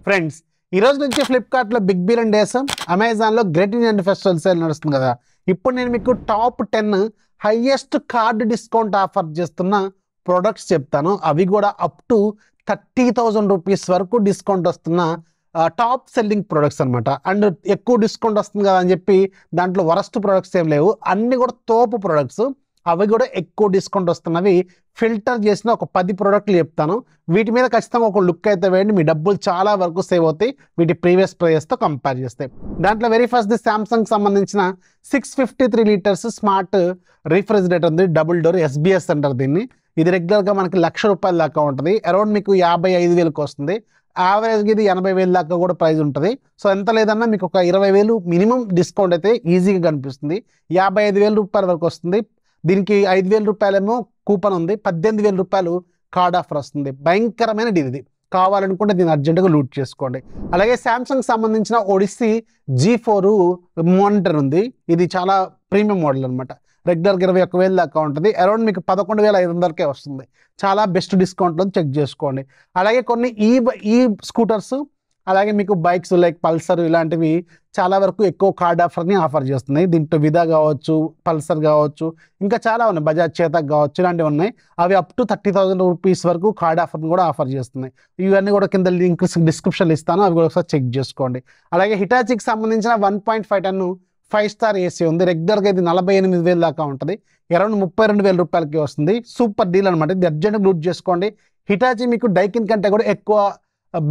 Friends ఈ రోజు నుంచి ఫ్లిప్కార్ట్లో బిగ్ బిలియన్ డేస్, అమెజాన్లో గ్రేట్ ఇండియన్ ఫెస్టివల్ సేల్ నడుస్తుంది కదా. ఇప్పుడు నేను మీకు top 10 highest card discount offer చేస్తున్న ప్రొడక్ట్స్ చెప్తాను. అవి కూడా అప్ టు 30,000 రూపీస్ వరకు డిస్కౌంట్ వస్తున్న టాప్ సెల్లింగ్ ప్రొడక్ట్స్ అనమాట. అండ్ ఎక్కువ డిస్కౌంట్ వస్తుంది కదా అని చెప్పి దాంట్లో వరస్ట్ ప్రొడక్ట్స్ ఏం లేవు, అన్నీ కూడా తోపు ప్రొడక్ట్స్. అవి కూడా ఎక్కువ డిస్కౌంట్ వస్తున్నవి ఫిల్టర్ చేసిన ఒక 10 ప్రోడక్ట్లు చెప్తాను. వీటి మీద ఖచ్చితంగా ఒక లుక్ అయితే వేయండి, మీ డబ్బులు చాలా వరకు సేవ్ అవుతాయి వీటి ప్రీవియస్ ప్రైజెస్తో కంపేర్ చేస్తే. దాంట్లో వెరీ ఫస్ట్ శాంసంగ్ సంబంధించిన 653 లీటర్స్ స్మార్ట్ రిఫ్రిజిరేటర్ ఉంది, డబుల్ డోర్, SBS అంటారు దీన్ని. ఇది రెగ్యులర్గా మనకి ₹1,00,000 దాకా ఉంటుంది, అరౌండ్ మీకు 55,000కి వస్తుంది. యావరేజ్గా ఇది 80,000 దాకా కూడా ప్రైస్ ఉంటుంది. సో ఎంత లేదన్నా మీకు ఒక 20,000 మినిమం డిస్కౌంట్ అయితే ఈజీగా కనిపిస్తుంది. ₹55,000 వరకు వస్తుంది. దీనికి ₹5,000 ఏమో కూపన్ ఉంది, ₹18,000 కార్డ్ ఆఫర్ వస్తుంది. భయంకరమైన డీల్ ఇది, కావాలనుకుంటే దీన్ని అర్జెంటుగా లూట్ చేసుకోండి. అలాగే శాంసంగ్ సంబంధించిన ఒడిస్సీ G4 మానిటర్ ఉంది, ఇది చాలా ప్రీమియం మోడల్ అనమాట. రెగ్యులర్గా 21,000 దాకా ఉంటుంది, అరౌండ్ మీకు 11,500కే వస్తుంది. చాలా బెస్ట్ డిస్కౌంట్లో చెక్ చేసుకోండి. అలాగే కొన్ని ఈ స్కూటర్స్, అలాగే మీకు బైక్స్ లైక్ పల్సర్ ఇలాంటివి చాలా వరకు ఎక్కువ కార్డ్ ఆఫర్ని ఆఫర్ చేస్తున్నాయి. దీంట్లో విదా కావచ్చు, పల్సర్ కావచ్చు, ఇంకా చాలా ఉన్నాయి, బజాజ్ చేతక్ కావచ్చు, ఇలాంటివి ఉన్నాయి. అవి అప్ టు 30,000 రూపీస్ వరకు కార్డ్ ఆఫర్ని కూడా ఆఫర్ చేస్తున్నాయి. ఇవన్నీ కూడా కింద లింక్స్ డిస్క్రిప్షన్లో ఇస్తాను, అవి కూడా ఒకసారి చెక్ చేసుకోండి. అలాగే హిటాచీకి సంబంధించిన 1.5 టన్ 5 స్టార్ ఏసీ ఉంది, రెగ్యులర్గా ఇది 48,000 దాకా ఉంటుంది, అరౌండ్ ₹32,000కి వస్తుంది. సూపర్ డీల్ అనమాట, ఇది అర్జెంట్గా లూట్ చేసుకోండి. హిటాచీ మీకు డైకిన్ కంటే కూడా ఎక్కువ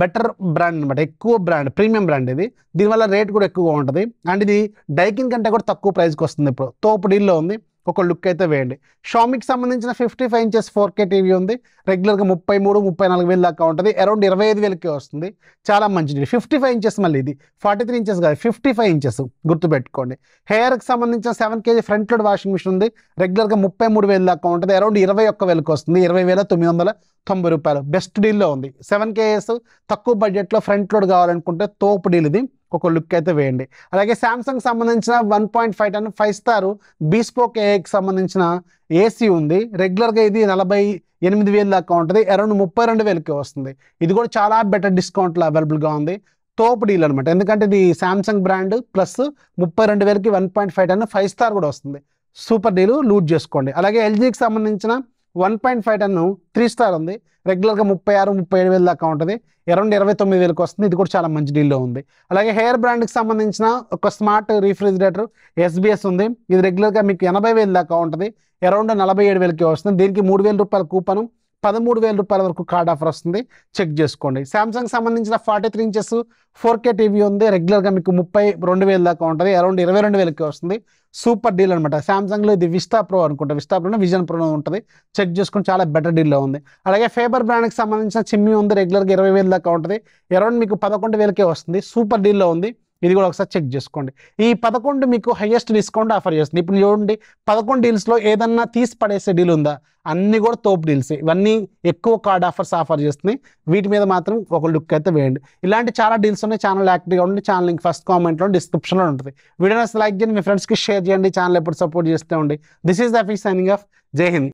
బెటర్ బ్రాండ్ అనమాట, ఎక్కువ బ్రాండ్, ప్రీమియం బ్రాండ్ ఇది. దీనివల్ల రేట్ కూడా ఎక్కువగా ఉంటుంది. అండ్ ఇది డైకిన్ కంటే కూడా తక్కువ ప్రైస్కి వస్తుంది. ఇప్పుడు తోపు డీల్లో ఉంది, ఒక లుక్ అయితే వేయండి. షామీకి సంబంధించిన 55 ఇంచెస్ 4K టీవీ ఉంది, రెగ్యులర్గా 33,000-34,000 దాకా ఉంటుంది, అరౌండ్ 25,000కి వస్తుంది. చాలా మంచిది. 55 ఇంచెస్, మళ్ళీ ఇది 43 ఇంచెస్ కాదు, 55 ఇంచెస్ గుర్తుపెట్టుకోండి. హెయిర్కి సంబంధించిన 7 kg front load washing machine ఉంది, రెగ్యులర్గా 33,000 దాకా ఉంటుంది, అరౌండ్ 21,000కి వస్తుంది, ₹20,990. బెస్ట్ డీల్లో ఉంది. 7 kg తక్కువ బడ్జెట్లో ఫ్రంట్ లోడ్ కావాలనుకుంటే తోపు డీల్ ఇది, ఒక లుక్ అయితే వేయండి. అలాగే శాంసంగ్ సంబంధించిన 1.5 టన్ 5 స్టార్ బీస్పోక్ ఏకి సంబంధించిన ఏసీ ఉంది, రెగ్యులర్గా ఇది 48,000 దాకా ఉంటుంది, అరౌండ్ 32,000కి వస్తుంది. ఇది కూడా చాలా బెటర్ డిస్కౌంట్లో అవైలబుల్గా ఉంది. తోపు డీల్ అనమాట, ఎందుకంటే ఇది శాంసంగ్ బ్రాండ్ ప్లస్ 32,000కి 1.5 టన్ 5 స్టార్ కూడా వస్తుంది. సూపర్ డీల్, లూట్ చేసుకోండి. అలాగే ఎల్జీకి సంబంధించిన 1.5 టన్ 3 స్టార్ ఉంది, రెగ్యులర్గా 36,000-37,000 దాకా ఉంటుంది, అరౌండ్ 29,000కి వస్తుంది. ఇది కూడా చాలా మంచి డీల్లో ఉంది. అలాగే హెయిర్ బ్రాండ్కి సంబంధించిన ఒక స్మార్ట్ రిఫ్రిజిరేటర్ SBS ఉంది, ఇది రెగ్యులర్గా మీకు 80,000 దాకా ఉంటుంది, అరౌండ్ 47,000కి వస్తుంది. దీనికి ₹3,000 కూపను, ₹13,000 వరకు కార్డ్ ఆఫర్ వస్తుంది, చెక్ చేసుకోండి. శాంసంగ్ సంబంధించిన 43 ఇంచెస్ 4K టీవీ ఉంది, రెగ్యులర్గా మీకు 32,000 దాకా ఉంటుంది, అరౌండ్ 22,000కి వస్తుంది. సూపర్ డీల్ అనమాట. శాంసంగ్లో ఇది విస్టా ప్రో అనుకుంటా, విస్టా ప్రోలో విజన్ ప్రో ఉంటుంది, చెక్ చేసుకుని చాలా బెటర్ డీల్లో ఉంది. అలాగే ఫేబర్ బ్రాండ్కి సంబంధించిన చిమ్మి ఉంది, రెగ్యులర్గా 20,000 దాకా ఉంటుంది, అరౌండ్ మీకు 11,000కే వస్తుంది. సూపర్ డీల్లో ఉంది, ఇది కూడా ఒకసారి చెక్ చేసుకోండి. ఈ 11 మీకు హైయెస్ట్ డిస్కౌంట్ ఆఫర్ చేస్తుంది. ఇప్పుడు చూడండి, 11 డీల్స్లో ఏదన్నా తీసి పడేసే డీల్ ఉందా? అన్నీ కూడా తోపు డీల్స్, ఇవన్నీ ఎక్కువ కార్డ్ ఆఫర్స్ ఆఫర్ చేస్తున్నాయి. వీటి మీద మాత్రం ఒక లుక్ అయితే వేయండి. ఇలాంటి చాలా డీల్స్ ఉన్నాయి. ఛానల్ యాక్టివ్గా ఉండి, ఛానల్ లింక్ ఫస్ట్ కామెంట్లో డిస్క్రిప్షన్లో ఉంటుంది. వీడియోని లైక్ చేయండి, మీ ఫ్రెండ్స్కి షేర్ చేయండి, ఛానల్ ఎప్పుడు సపోర్ట్ చేస్తూ ఉండి. This is the fee signing off. జై హింద్.